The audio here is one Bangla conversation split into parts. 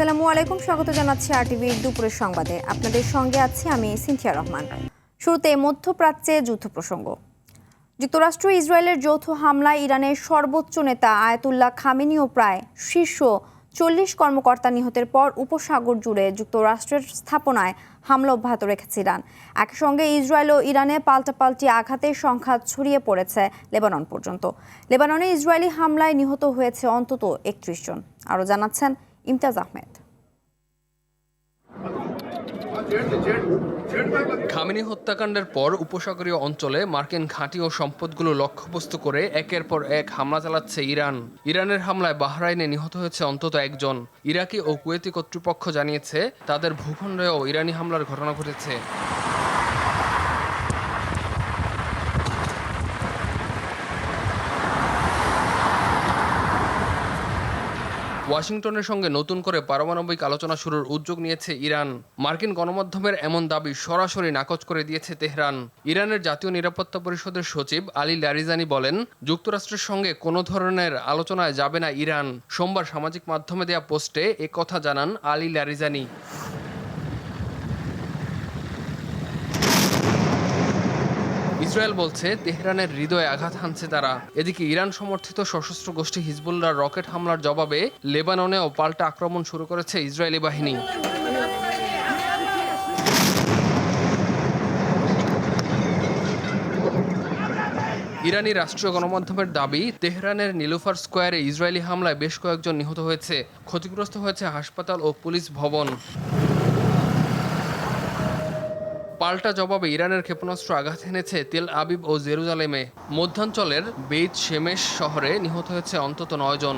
আসসালামু আলাইকুম, স্বাগত জানাচ্ছি আরটিভির দুপুরের সংবাদে। আপনাদের সঙ্গে আছি আমি সিনথিয়া রহমান। শুরুতে মধ্যপ্রাচ্যে যুদ্ধ প্রসঙ্গ। যুক্তরাষ্ট্র ইসরায়েলের যৌথ হামলায় ইরানের সর্বোচ্চ নেতা আয়াতুল্লাহ খামেনি ও প্রায় শীর্ষ 40 কর্মকর্তা নিহতের পর উপসাগর জুড়ে যুক্তরাষ্ট্রের স্থাপনায় হামলা অব্যাহত রেখেছে ইরান। একই সঙ্গে ইসরায়েল ও ইরানে পাল্টাপাল্টি আঘাতের সংখ্যা ছড়িয়ে পড়েছে লেবানন পর্যন্ত। লেবাননে ইসরায়েলি হামলায় নিহত হয়েছে অন্তত 31 জন। আরও জানাচ্ছেন ইমতাজ আহমেদ। খামেনি হত্যাকাণ্ডের পর উপসাগরীয় অঞ্চলে মার্কিন ঘাঁটি ও সম্পদগুলো লক্ষ্যবস্তু করে একের পর এক হামলা চালাচ্ছে ইরান। ইরানের হামলায় বাহরাইনে নিহত হয়েছে অন্তত একজন। ইরাকি ও কুয়েতি কর্তৃপক্ষ জানিয়েছে তাদের ভূখণ্ডেও ইরানি হামলার ঘটনা ঘটেছে। ওয়াশিংটনের সঙ্গে নতুন করে পারমাণবিক আলোচনা শুরুর উদ্যোগ নিয়েছে ইরান। মার্কিন গণমাধ্যমের এমন দাবি সরাসরি নাকচ করে দিয়েছে তেহরান। ইরানের জাতীয় নিরাপত্তা পরিষদের সচিব আলী লারিজানি বলেন, যুক্তরাষ্ট্রের সঙ্গে কোনো ধরনের আলোচনায় যাবে না ইরান। সোমবার সামাজিক মাধ্যমে দেয়া পোস্টে এ কথা জানান আলী লারিজানি। ইসরায়েল বলছে তেহরানের হৃদয়ে আঘাত হানছে তারা। এদিকে ইরান সমর্থিত সশস্ত্র গোষ্ঠী হিজবুল্লাহর রকেট হামলার জবাবে লেবাননেও পাল্টা আক্রমণ শুরু করেছে ইসরায়েলি বাহিনী। ইরানি রাষ্ট্রীয় গণমাধ্যমের দাবি, তেহরানের নিলুফার স্কোয়ারে ইসরায়েলি হামলায় বেশ কয়েকজন নিহত হয়েছে। ক্ষতিগ্রস্ত হয়েছে হাসপাতাল ও পুলিশ ভবন। পাল্টা জবাবে ইরানের ক্ষেপণাস্ত্র আঘাত হেনেছে তেল আবিব ও জেরুজালেমে। মধ্যাঞ্চলের বেইত শেমেশ শহরে নিহত হয়েছে অন্তত 9 জন।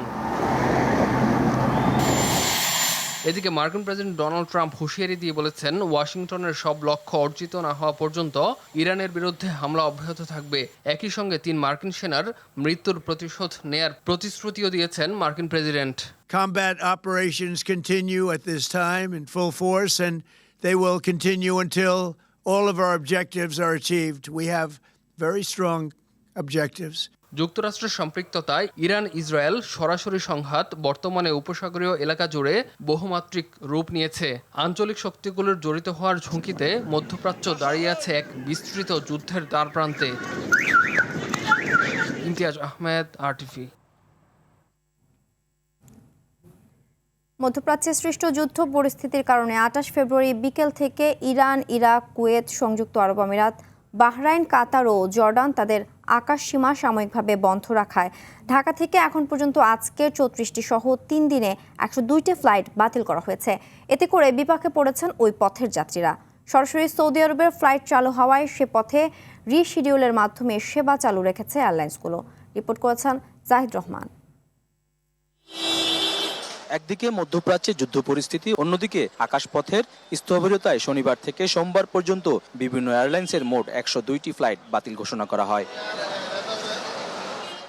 এদিকে মার্কিন প্রেসিডেন্ট ডোনাল্ড ট্রাম্প হুঁশিয়ারি দিয়ে বলেছেন, ওয়াশিংটনের সব লক্ষ্য অর্জিত না হওয়া পর্যন্ত ইরানের বিরুদ্ধে হামলা অব্যাহত থাকবে। একই সঙ্গে 3 মার্কিন সেনার মৃত্যুর প্রতিশোধ নেয়ার প্রতিশ্রুতিও দিয়েছেন মার্কিন president. Combat operations continue at this time in full force, and they will continue until all of our objectives are achieved. We have very strong objectives. যুক্তরাষ্ট্রের সম্পৃক্ততায় ইরান ইসরায়েল সরাসরি সংঘাত বর্তমানে উপসাগরীয় এলাকা জুড়ে বহুমাত্রিক রূপ নিয়েছে। আঞ্চলিক শক্তিগুলোর জড়িত হওয়ার ঝুঁকিতে মধ্যপ্রাচ্য দাঁড়িয়ে আছে এক বিস্তৃত যুদ্ধের দ্বারপ্রান্তে। ইমতিয়াজ আহমেদ, আরটিভি। মধ্যপ্রাচ্যে সৃষ্ট যুদ্ধ পরিস্থিতির কারণে 28 ফেব্রুয়ারি বিকেল থেকে ইরান, ইরাক, কুয়েত, সংযুক্ত আরব আমিরাত, বাহরাইন, কাতার ও জর্ডান তাদের আকাশ সীমা সাময়িকভাবে বন্ধ রাখায় ঢাকা থেকে এখন পর্যন্ত আজকের 34টি সহ 3 দিনে 102টি ফ্লাইট বাতিল করা হয়েছে। এতে করে বিপাকে পড়েছেন ওই পথের যাত্রীরা। সরাসরি সৌদি আরবের ফ্লাইট চালু হওয়ায় সে পথে রিশিডিউলের মাধ্যমে সেবা চালু রেখেছে এয়ারলাইন্সগুলো। রিপোর্ট করেছেন জাহিদ রহমান। একদিকে মধ্যপ্রাচ্যে যুদ্ধ পরিস্থিতি, অন্যদিকে আকাশপথের স্থবিরতায় শনিবার থেকে সোমবার পর্যন্ত বিভিন্ন এয়ারলাইন্সের মোট 102টি ফ্লাইট বাতিল ঘোষণা করা হয়।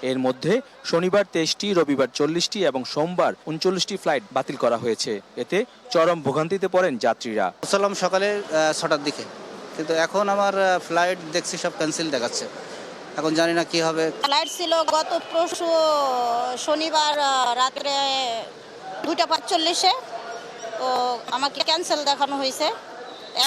এর মধ্যে শনিবার 23টি, রবিবার 40টি এবং সোমবার 39টি ফ্লাইট বাতিল করা হয়েছে। এতে চরম ভোগান্তিতে পড়েন যাত্রীরা। সালাম সকালে 6টার দিকে, কিন্তু এখন আমার ফ্লাইট দেখছি সব ক্যান্সেল দেখাচ্ছে। এখন জানি না কি হবে। ফ্লাইট ছিল গত পরশু শনিবার রাত্রে 2:45-এ, তো আমাকে ক্যান্সেল দেখানো হয়েছে।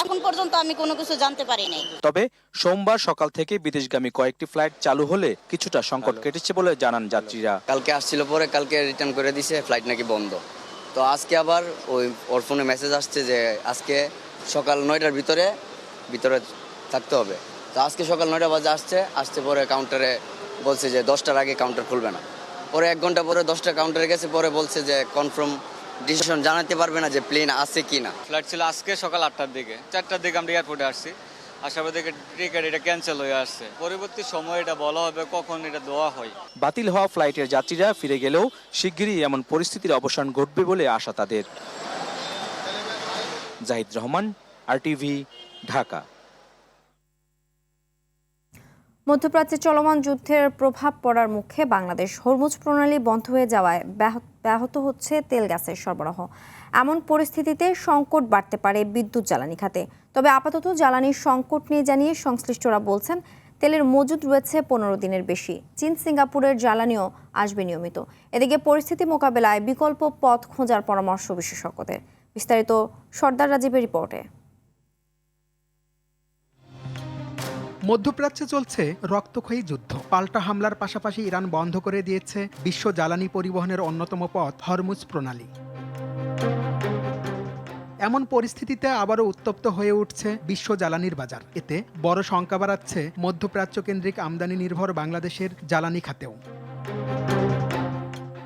এখন পর্যন্ত আমি কোনো কিছু জানতে পারি নাই। তবে সোমবার সকাল থেকে বিদেশগামী কয়েকটি ফ্লাইট চালু হলে কিছুটা সংকট কেটেছে বলে জানান যাত্রীরা। কালকে আসছিল, পরে কালকে রিটার্ন করে দিছে, ফ্লাইট নাকি বন্ধ। তো আজকে আবার ওর ফোনে মেসেজ আসছে যে আজকে সকাল 9টার ভিতরে থাকতে হবে। তো আজকে সকাল 9টা বাজে আসছে পরে কাউন্টারে বলছে যে 10টার আগে কাউন্টার খুলবে না। পরে 1 ঘন্টা পরে 10টা কাউন্টারে গেছে, পরে বলছে যে কনফার্ম ডিসিশন জানাতে পারবে না যে প্লেন আছে কি না। ফ্লাইট ছিল আজকে সকাল 8টার দিকে, 4টার দিকে আমরা এয়ারপোর্টে আসছি। আসার পর থেকে টিকিট এটা ক্যান্সেল হয়ে আসছে। পরবর্তী সময় এটা বলা হবে কখন এটা দেওয়া হয়। বাতিল হওয়া ফ্লাইটের যাত্রীরা ফিরে গেলেও শিগগিরই এমন পরিস্থিতির অবসান ঘটবে বলে আশা তাদের। জাহিদ রহমান, আরটিভি, ঢাকা। মধ্যপ্রাচ্যে চলমান যুদ্ধের প্রভাব পড়ার মুখে বাংলাদেশ হরমুজ প্রণালী বন্ধ হয়ে যাওয়ায় ব্যাহত হচ্ছে তেল গ্যাসের সরবরাহ। এমন পরিস্থিতিতে সংকট বাড়তে পারে বিদ্যুৎ জ্বালানি খাতে। তবে আপাতত জ্বালানির সংকট নিয়ে জানিয়ে সংশ্লিষ্টরা বলছেন, তেলের মজুদ রয়েছে 15 দিনের বেশি। চীন সিঙ্গাপুরের জ্বালানিও আসবে নিয়মিত। এদিকে পরিস্থিতি মোকাবেলায় বিকল্প পথ খোঁজার পরামর্শ বিশেষজ্ঞদের। বিস্তারিত সর্দার রাজীবের রিপোর্টে। মধ্যপ্রাচ্যে চলছে রক্তক্ষয়ী যুদ্ধ। পাল্টা হামলার পাশাপাশি ইরান বন্ধ করে দিয়েছে বিশ্ব জ্বালানি পরিবহনের অন্যতম পথ হরমুজ প্রণালী। এমন পরিস্থিতিতে আবারও উত্তপ্ত হয়ে উঠছে বিশ্ব জ্বালানির বাজার। এতে বড় শঙ্কা বাড়াচ্ছে মধ্যপ্রাচ্য কেন্দ্রিক আমদানি নির্ভর বাংলাদেশের জ্বালানি খাতেও।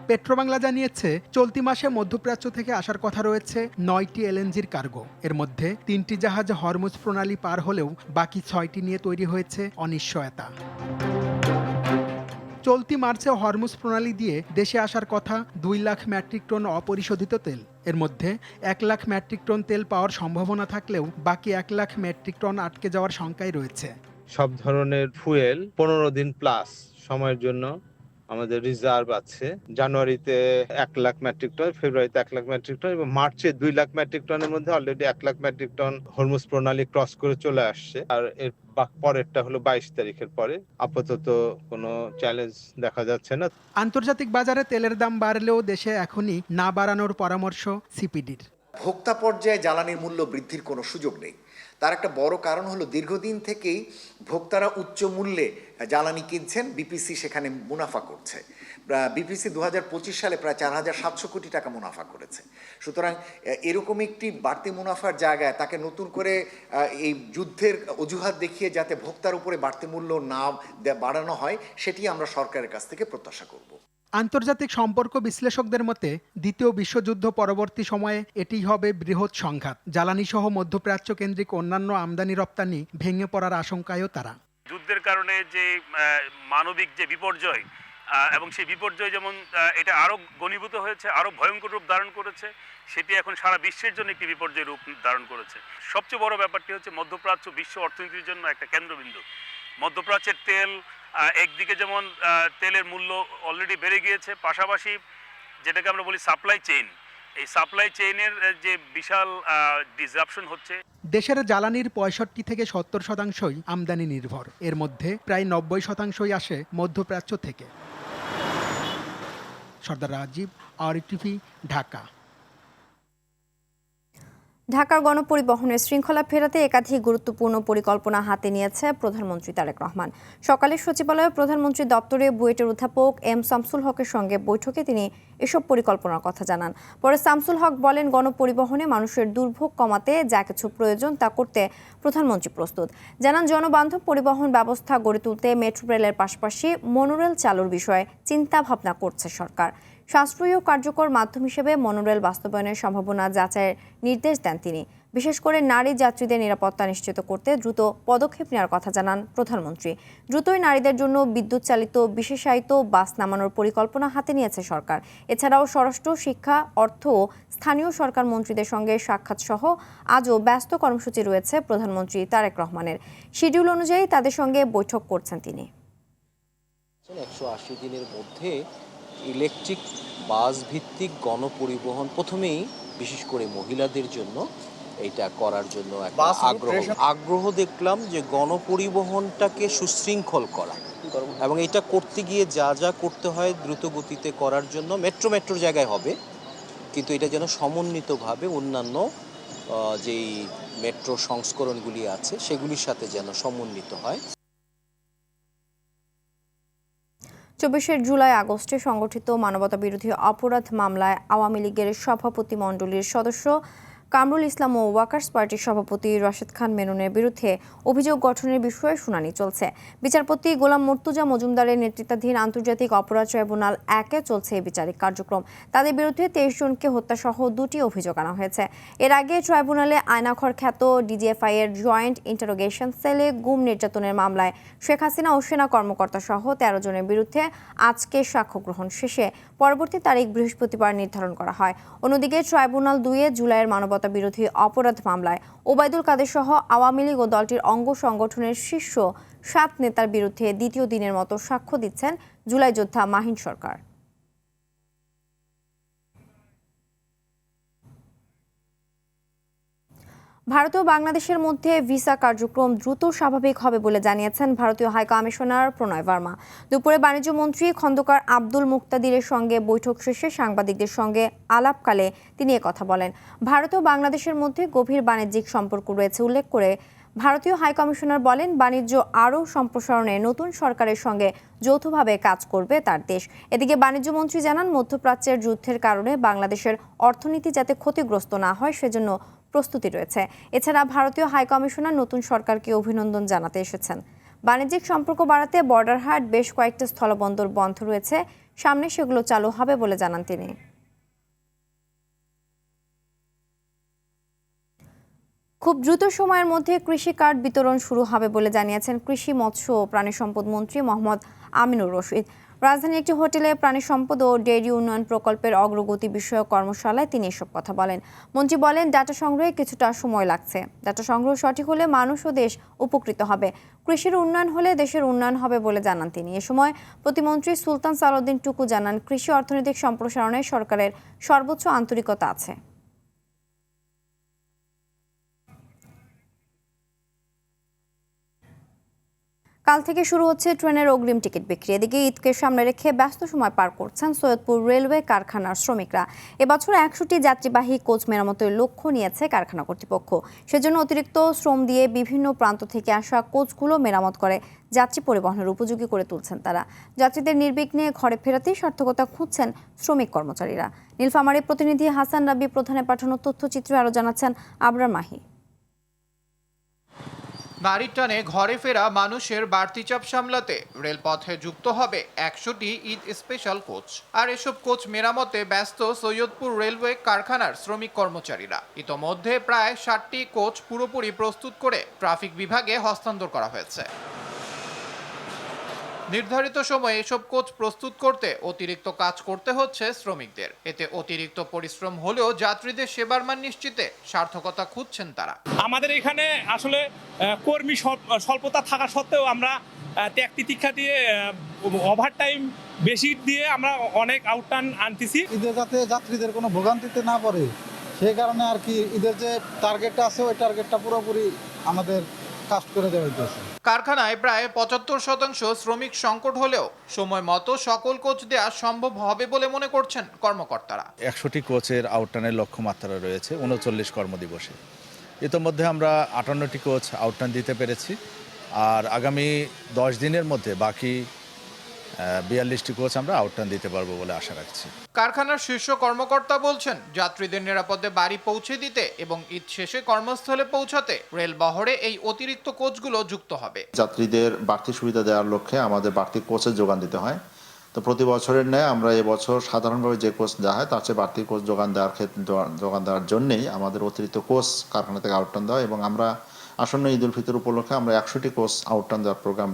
পেট্রোবাংলা জানিয়েছে চলতি মাসে মধ্যপ্রাচ্য থেকে আসার কথা রয়েছে 9টি এলএনজির কার্গো। এর মধ্যে 3টি জাহাজ হরমুজ প্রণালী পার হলেও বাকি 6টি নিয়ে তৈরি হয়েছে অনিশ্চয়তা। চলতি মার্চে হরমুজ প্রণালী দিয়ে দেশে আসার কথা 2 লাখ মেট্রিক টন অপরিশোধিত তেল। এর মধ্যে 1 লাখ মেট্রিক টন তেল পাওয়ার সম্ভাবনা থাকলেও বাকি 1 লাখ মেট্রিক টন আটকে যাওয়ার শঙ্কায় রয়েছে। সব ধরনের ফুয়েল 15 দিন প্লাস সময়ের জন্য আমাদের রিজার্ভ আছে। জানুয়ারিতে 1 লাখ মেট্রিক টন, ফেব্রুয়ারিতে 1 লাখ মেট্রিক টন এবং মার্চে 2 লাখ মেট্রিক টনের মধ্যে already 1 lakh metric ton Hormuz প্রণালী ক্রস করে চলে আসছে। আর এর পরেরটা হলো 22 তারিখের পরে। আপাতত কোনো চ্যালেঞ্জ দেখা যাচ্ছে না। আন্তর্জাতিক বাজারে তেলের দাম বাড়লেও দেশে এখনই না বাড়ানোর পরামর্শ সিপিডির। ভোক্তা পর্যায়ে জ্বালানির মূল্য বৃদ্ধির কোনো সুযোগ নেই। তার একটা বড় কারণ হলো দীর্ঘদিন থেকেই ভোক্তারা উচ্চ মূল্যে জ্বালানি কিনছেন, বিপিসি সেখানে মুনাফা করছে। বিপিসি 2025 সালে প্রায় 4700 কোটি টাকা মুনাফা করেছে। সুতরাং এরকম একটি বাড়তি মুনাফার জায়গায় তাকে নতুন করে এই যুদ্ধের অজুহাত দেখিয়ে যাতে ভোক্তার উপরে বাড়তি মূল্য না বাড়ানো হয়, সেটি আমরা সরকারের কাছ থেকে প্রত্যাশা করব। আন্তর্জাতিক সম্পর্ক বিশ্লেষকদের মতে দ্বিতীয় বিশ্বযুদ্ধ পরবর্তী সময়ে এটিই হবে বৃহৎ সংঘাত। জ্বালানি সহ মধ্যপ্রাচ্য কেন্দ্রিক অন্যান্য আমদানি রপ্তানি ভেঙে পড়ার আশঙ্কায়ও তারা। যুদ্ধের কারণে যে মানবিক যে বিপর্যয় এবং সেই বিপর্যয় যেমন এটা আরো ঘনীভূত হয়েছে, আরো ভয়ঙ্কর রূপ ধারণ করেছে, সেটি এখন সারা বিশ্বের জন্য একটি বিপর্যয় রূপ ধারণ করেছে। সবচেয়ে বড় ব্যাপারটি হচ্ছে মধ্যপ্রাচ্য বিশ্ব অর্থনীতির জন্য একটা কেন্দ্রবিন্দু। মধ্যপ্রাচ্যের তেল একদিকে যেমন তেলের মূল্য অলরেডি বেড়ে গিয়েছে, পাশাপাশি যেটাকে আমরা বলি সাপ্লাই চেইন, এই সাপ্লাই চেইনের যে বিশাল ডিসরাপশন হচ্ছে। দেশের জ্বালানির 65 থেকে 70% আমদানি নির্ভর। এর মধ্যে প্রায় 90% আসে মধ্যপ্রাচ্য থেকে। সর্দার রাজীব, আরটিভি, ঢাকা। ঢাকার গণপরিবহনের শৃঙ্খলা ফেরাতে একাধিক গুরুত্বপূর্ণ পরিকল্পনা হাতে নিয়েছে প্রধানমন্ত্রী তারেক রহমান। সকালে সচিবালয়ে প্রধানমন্ত্রী দপ্তরে বুয়েটের অধ্যাপক এম শামসুল হকের সঙ্গে বৈঠকে তিনি এসব পরিকল্পনার কথা জানান। পরে শামসুল হক বলেন, গণপরিবহনে মানুষের দুর্ভোগ কমাতে যা কিছু প্রয়োজন তা করতে প্রধানমন্ত্রী প্রস্তুত। জানান, জনবান্ধব পরিবহন ব্যবস্থা গড়ে তুলতে মেট্রো রেলের পাশাপাশি মনোরেল চালুর বিষয়ে চিন্তা ভাবনা করছে সরকার। সাশ্রয়ী ও কার্যকর মাধ্যম হিসেবে মনোরেল বাস্তবায়নের সম্ভাবনা যাচাইয়ের নির্দেশ দেন তিনি। বিশেষ করে নারী যাত্রীদের নিরাপত্তা নিশ্চিত করতে দ্রুত পদক্ষেপ নেওয়ার কথা জানান প্রধানমন্ত্রী। দ্রুতই নারীদের জন্য বিদ্যুৎ চালিত বিশেষায়িত বাস নামানোর পরিকল্পনা হাতে নিয়েছে সরকার। এছাড়াও স্বরাষ্ট্র, শিক্ষা, অর্থ ও স্থানীয় সরকার মন্ত্রীদের সঙ্গে সাক্ষাৎ সহ আজও ব্যস্ত কর্মসূচি রয়েছে প্রধানমন্ত্রী তারেক রহমানের। শিডিউল অনুযায়ী তাদের সঙ্গে বৈঠক করছেন তিনি। 180 দিনের মধ্যে ইলেকট্রিক বাস ভিত্তিক গণপরিবহন প্রথমেই বিশেষ করে মহিলাদের জন্য এটা করার জন্য একটা আগ্রহ দেখলাম যে গণপরিবহনটাকে সুশৃঙ্খল করা এবং এটা করতে গিয়ে যা যা করতে হয় দ্রুত গতিতে করার জন্য মেট্রোর জায়গায় হবে, কিন্তু এটা যেন সমন্বিতভাবে অন্যান্য যেই মেট্রো সংস্করণগুলি আছে সেগুলির সাথে যেন সমন্বিত হয়। 24 জুলাই আগস্টে সংগঠিত মানবতাবিরোধী অপরাধ মামলায় আওয়ামী লীগের সভাপতিমণ্ডলীর সদস্য কামরুল ইসলাম ও ওয়ার্কার্স পার্টির সভাপতি রাশেদ খান মেননের বিরুদ্ধে অভিযোগ গঠনের বিষয়ে শুনানি চলছে। বিচারপতি গোলাম মুর্তুজা মজুমদারের নেতৃত্বাধীন আন্তর্জাতিক অপরাধ ট্রাইব্যুনাল 1-এ চলছে এই বিচারিক কার্যক্রম। তাদের বিরুদ্ধে 23 জনকে হত্যাসহ 2টি অভিযোগ আনা হয়েছে। এর আগে ট্রাইব্যুনালে আয়নাঘর খ্যাত ডিজিএফআই এর জয়েন্ট ইন্টারোগেশন সেলে গুম নির্যাতনের মামলায় শেখ হাসিনা ও সেনা কর্মকর্তা সহ 13 জনের বিরুদ্ধে আজকে সাক্ষ্য গ্রহণ শেষে পরবর্তী তারিখ বৃহস্পতিবার নির্ধারণ করা হয়। অন্যদিকে ট্রাইব্যুনাল 2-এ জুলাইয়ের বিরোধী অপরাধ মামলায় ওবায়দুল কাদের সহ আওয়ামী লীগ ও দলটির অঙ্গ সংগঠনের শীর্ষ 7 নেতার বিরুদ্ধে দ্বিতীয় দিনের মতো সাক্ষ্য দিচ্ছেন জুলাই যোদ্ধা মাহিন সরকার। ভারত ও বাংলাদেশের মধ্যে ভিসা কার্যক্রম দ্রুত স্বাভাবিক হবে বলে জানিয়েছেন ভারতীয় হাই কমিশনার প্রণয় ভার্মা। দুপুরে বাণিজ্য মন্ত্রী খন্দকার আব্দুল মুক্তাদিরের সঙ্গে বৈঠক শেষে সাংবাদিকদের সঙ্গে আলাপকালে তিনি কথা বলেন। ভারত ও বাংলাদেশের মধ্যে গভীর বাণিজ্যিক সম্পর্ক রয়েছে উল্লেখ করে ভারতীয় হাই কমিশনার বলেন, বাণিজ্য আরও সম্প্রসারণে নতুন সরকারের সঙ্গে যৌথভাবে কাজ করবে তার দেশ। এদিকে বাণিজ্য মন্ত্রী জানান, মধ্যপ্রাচ্যের যুদ্ধের কারণে বাংলাদেশের অর্থনীতি যাতে ক্ষতিগ্রস্ত না হয় সেজন্য প্রস্তুতি রয়েছে। এছাড়া ভারতীয় হাই কমিশনার নতুন সরকারকে অভিনন্দন জানাতে এসেছেন। বাণিজ্যিক সম্পর্ক বাড়াতে বর্ডার হাট বেশ কয়েকটা স্থলবন্দর বন্ধ রয়েছে, সামনে সেগুলো চালু হবে বলে জানান তিনি। খুব দ্রুত সময়ের মধ্যে কৃষি কার্ড বিতরণ শুরু হবে বলে জানিয়েছেন কৃষি, মৎস্য ও প্রাণী সম্পদ মন্ত্রী মোহাম্মদ আমিনুর রশিদ। রাজধানীর একটি হোটেলে প্রাণী সম্পদ ও ডেইরি উন্নয়ন প্রকল্পের অগ্রগতি বিষয়ক কর্মশালায় তিনি এসব কথা বলেন। মন্ত্রী বলেন, ডাটা সংগ্রহে কিছুটা সময় লাগছে। ডাটা সংগ্রহ সঠিক হলে মানুষ ও দেশ উপকৃত হবে। কৃষির উন্নয়ন হলে দেশের উন্নয়ন হবে বলে জানান তিনি। এ সময় প্রতিমন্ত্রী সুলতান সালাউদ্দিন টুকু জানান, কৃষি অর্থনৈতিক সম্প্রসারণে সরকারের সর্বোচ্চ আন্তরিকতা আছে। কাল থেকে শুরু হচ্ছে ট্রেনের অগ্রিম টিকিট বিক্রি। এদিকে ঈদকে সামনে রেখে ব্যস্ত সময় পার করছেন সৈয়দপুর রেলওয়ে কারখানার শ্রমিকরা। এবছর 100টি যাত্রীবাহী কোচ মেরামতের লক্ষ্য নিয়েছে কারখানা কর্তৃপক্ষ। সেজন্য অতিরিক্ত শ্রম দিয়ে বিভিন্ন প্রান্ত থেকে আসা কোচগুলো মেরামত করে যাত্রী পরিবহনের উপযোগী করে তুলছেন তারা। যাত্রীদের নির্বিঘ্নে ঘরে ফেরাতেই সার্থকতা খুঁজছেন শ্রমিক কর্মচারীরা। নীলফামারীর প্রতিনিধি হাসান রাব্বি প্রধানের পাঠানো তথ্যচিত্রে আরও জানাচ্ছেন আবরার মাহি। গাড়ির টানে ঘরে ফেরা মানুষের বাড়তি চাপ সামলাতে রেলপথে যুক্ত হবে 100টি ঈদ স্পেশাল কোচ। আর এসব কোচ মেরামতে ব্যস্ত সৈয়দপুর রেলওয়ে কারখানার শ্রমিক কর্মচারীরা। ইতোমধ্যে প্রায় 60টি কোচ পুরোপুরি প্রস্তুত করে ট্রাফিক বিভাগে হস্তান্তর করা হয়েছে। নির্ধারিত সময়ে এসব কোচ প্রস্তুত করতে অতিরিক্ত কাজ করতে হচ্ছে শ্রমিকদের। এতে অতিরিক্ত পরিশ্রম হলেও যাত্রীদের সেবার মান নিশ্চিতে সার্থকতা খুঁজছেন তারা। আমাদের এখানে আসলে কর্মী স্বল্পতা থাকা সত্ত্বেও আমরা ত্যাগ তিতিক্ষা দিয়ে ওভারটাইম বেশি দিয়ে আমরা অনেক আউটটার্ন আনতেছি। ঈদের যাতে যাত্রীদের কোনো ভোগান্তিতে না পড়ে সেই কারণে আর কি ঈদের যে টার্গেটটা আছে ওই টার্গেটটা পুরোপুরি আমাদের কাজ করে দেওয়া হইতেছে। কারখানায় প্রায় 75% শ্রমিক সংকট হলেও সময় মতো সকল কোচ দেওয়া সম্ভব হবে বলে মনে করছেন কর্মকর্তারা। 100টি কোচের আউটটার্নের লক্ষ্যমাত্রা রয়েছে 39 কর্মদিবসে। ইতোমধ্যে আমরা 58টি কোচ আউটটার্ন দিতে পেরেছি, আর আগামী 10 দিনের মধ্যে বাকি 42টি কোচ আমরা আউটটার্ন দিতে পারবো বলে আশা রাখছি। কারখানার শীর্ষ কর্মকর্তা বলছেন, যাত্রীদের নিরাপদে বাড়ি পৌঁছে দিতে এবং ঈদ শেষে কর্মস্থলে পৌঁছাতে রেল বহরে এই অতিরিক্ত কোচগুলো যুক্ত হবে। যাত্রীদের বাড়তি সুবিধা দেওয়ার লক্ষ্যে আমাদের বাড়তি কোচের যোগান দিতে হয়। তো প্রতি বছরের ন্যায় আমরা এবছর সাধারণভাবে যে কোচ দেওয়া হয় তার চেয়ে বাড়তি কোচ যোগান দেওয়ার জন্যেই আমাদের অতিরিক্ত কোচ কারখানা থেকে আউটটার্ন দেওয়া, এবং আমরা আসন্ন ঈদ উল ফিতর উপলক্ষে আমরা 100টি কোচ আউটটার্ন দেওয়ার প্রোগ্রাম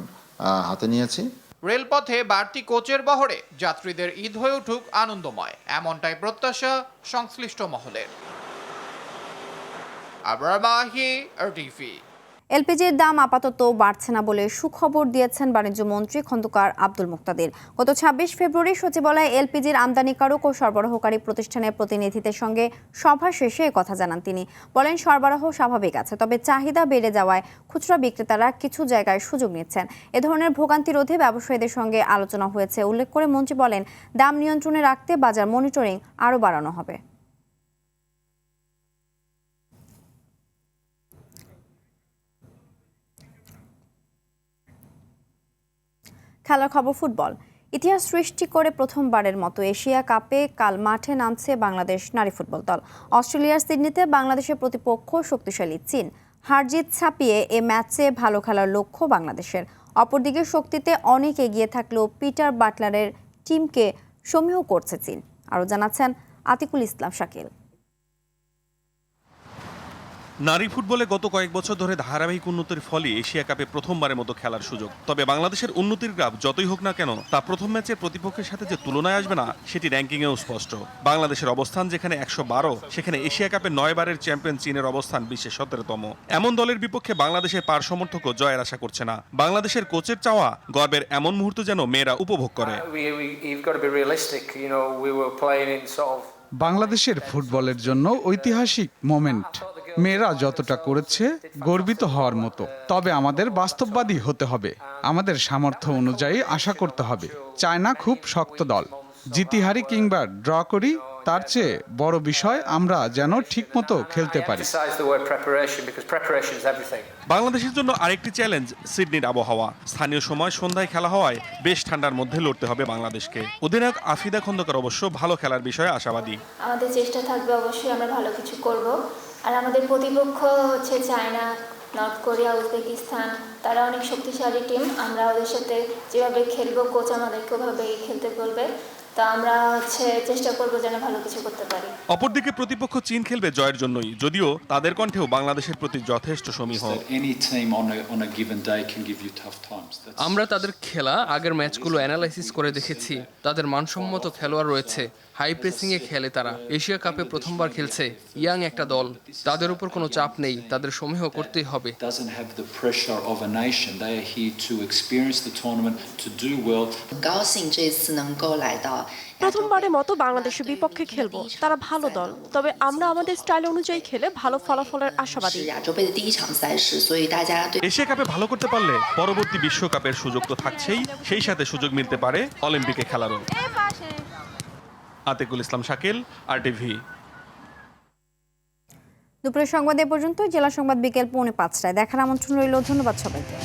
হাতে নিয়েছি। রেলপথে বাড়তি কোচের বহরে যাত্রীদের ঈদ হয়ে উঠুক আনন্দময়, এমনটাই প্রত্যাশা সংশ্লিষ্ট মহলের। আবরার মাহি, আরটিভি। এলপিজির দাম আপাতত বাড়ছে না বলে সুখবর দিয়েছেন বাণিজ্য মন্ত্রী খন্দকার আব্দুল মুক্তাদির। গত 26 ফেব্রুয়ারি সচিবালয়ে এলপিজির আমদানিকারক ও সরবরাহকারী প্রতিষ্ঠানের প্রতিনিধিদের সঙ্গে সভা শেষে কথা জানান তিনি। বলেন, সরবরাহ স্বাভাবিক আছে, তবে চাহিদা বেড়ে যাওয়ায় খুচরা বিক্রেতারা কিছু জায়গায় সুযোগ নিচ্ছেন। এ ধরনের ভোগান্তি রোধে ব্যবসায়ীদের সঙ্গে আলোচনা হয়েছে উল্লেখ করে মন্ত্রী বলেন, দাম নিয়ন্ত্রণে রাখতে বাজার মনিটরিং আরও বাড়ানো হবে। খেলার খবর ফুটবল। ইতিহাস সৃষ্টি করে প্রথমবারের মতো এশিয়া কাপে কাল মাঠে নামছে বাংলাদেশ নারী ফুটবল দল। অস্ট্রেলিয়ার সিডনিতে বাংলাদেশের প্রতিপক্ষ শক্তিশালী চীন। হারজিত ছাপিয়ে এ ম্যাচে ভালো খেলার লক্ষ্য বাংলাদেশের। অপরদিকে শক্তিতে অনেক এগিয়ে থাকলেও পিটার বাটলারের টিমকে সমীহ করছে চীন। আরও জানাচ্ছেন আতিকুল ইসলাম শাকিল। নারী ফুটবলে গত কয়েক বছর ধরে ধারাবাহিক উন্নতির ফলে এশিয়া কাপে প্রথমবারের মতো খেলার সুযোগ। তবে বাংলাদেশের উন্নতির গ্রাফ যতই হোক না কেন, তা প্রথম ম্যাচের প্রতিপক্ষের সাথে যে তুলনায় আসবে না সেটি র্যাঙ্কিংয়েও স্পষ্ট। বাংলাদেশের অবস্থান যেখানে 112, সেখানে এশিয়া কাপে 9 বারের চ্যাম্পিয়ন চীনের অবস্থান বিশ্বে 17তম। এমন দলের বিপক্ষে বাংলাদেশের পার সমর্থকও জয়ের আশা করছে না। বাংলাদেশের কোচের চাওয়া গর্বের এমন মুহূর্ত যেন মেয়েরা উপভোগ করে। বাংলাদেশের ফুটবলের জন্য ঐতিহাসিক মোমেন্ট। মেয়েরা যতটা করেছে গর্বিত হওয়ার মতো, তবে আমাদের বাস্তববাদী হতে হবে। আমাদের সামর্থ্য অনুযায়ী আশা করতে হবে। চায়না খুব শক্ত দল, জিতি হারি কিংবা ড্র করি তার চেয়ে বড় বিষয় আমরা যেন ঠিকমতো খেলতে পারি। বাংলাদেশের জন্য আরেকটি চ্যালেঞ্জ সিডনির আবহাওয়া। স্থানীয় সময় সন্ধ্যায় খেলা হওয়ায় বেশ ঠান্ডার মধ্যে লড়তে হবে বাংলাদেশকে। অধিনায়ক আফিদা খন্দকার অবশ্য ভালো খেলার বিষয়ে আশাবাদী। আমাদের চেষ্টা থাকবে, অবশ্যই আমরা ভালো কিছু করব। আর আমাদের প্রতিপক্ষ হচ্ছে চায়না, নর্থ কোরিয়া, উজবেকিস্তান, তারা অনেক শক্তিশালী টিম। আমরা ওদের সাথে যেভাবে খেলবো, কোচ আমাদেরকে ওভাবেই খেলতে বলবে। তা আমরা চেষ্টা করব যেন ভালো কিছু করতে পারি। অপরদিকে প্রতিপক্ষ চীন খেলবে জয়ের জন্যই, যদিও তাদের কণ্ঠেও বাংলাদেশের প্রতি যথেষ্ট সমীহ। আমরা তাদের খেলা আগের ম্যাচগুলো অ্যানালাইসিস করে দেখেছি। তাদের মানসম্মত খেলোয়াড় রয়েছে, হাই প্রেসিংয়ে খেলে তারা। এশিয়া কাপে প্রথমবার খেলছে, ইয়াং একটা দল। তাদের উপর কোনো চাপ নেই, তাদের সমীহ করতেই হবে। প্রথমবারের মতো বাংলাদেশের বিপক্ষে খেলবো, তারা ভালো দল, তবে আমরা আমাদের স্টাইল অনুযায়ী খেলে ভালো ফলাফলের আশাবাদী। এশিয়া কাপে ভালো করতে পারলে পরবর্তী বিশ্বকাপের সুযোগ তো থাকছেই, সেই সাথে সুযোগ মিলতে পারে অলিম্পিকে খেলারও। আতিকুল ইসলাম শাকিল, RTV। দুপুরের সংবাদ এ পর্যন্ত। জেলা সংবাদ বিকেল 4:45টায় দেখার আমন্ত্রণ রইল। ধন্যবাদ সবাইকে।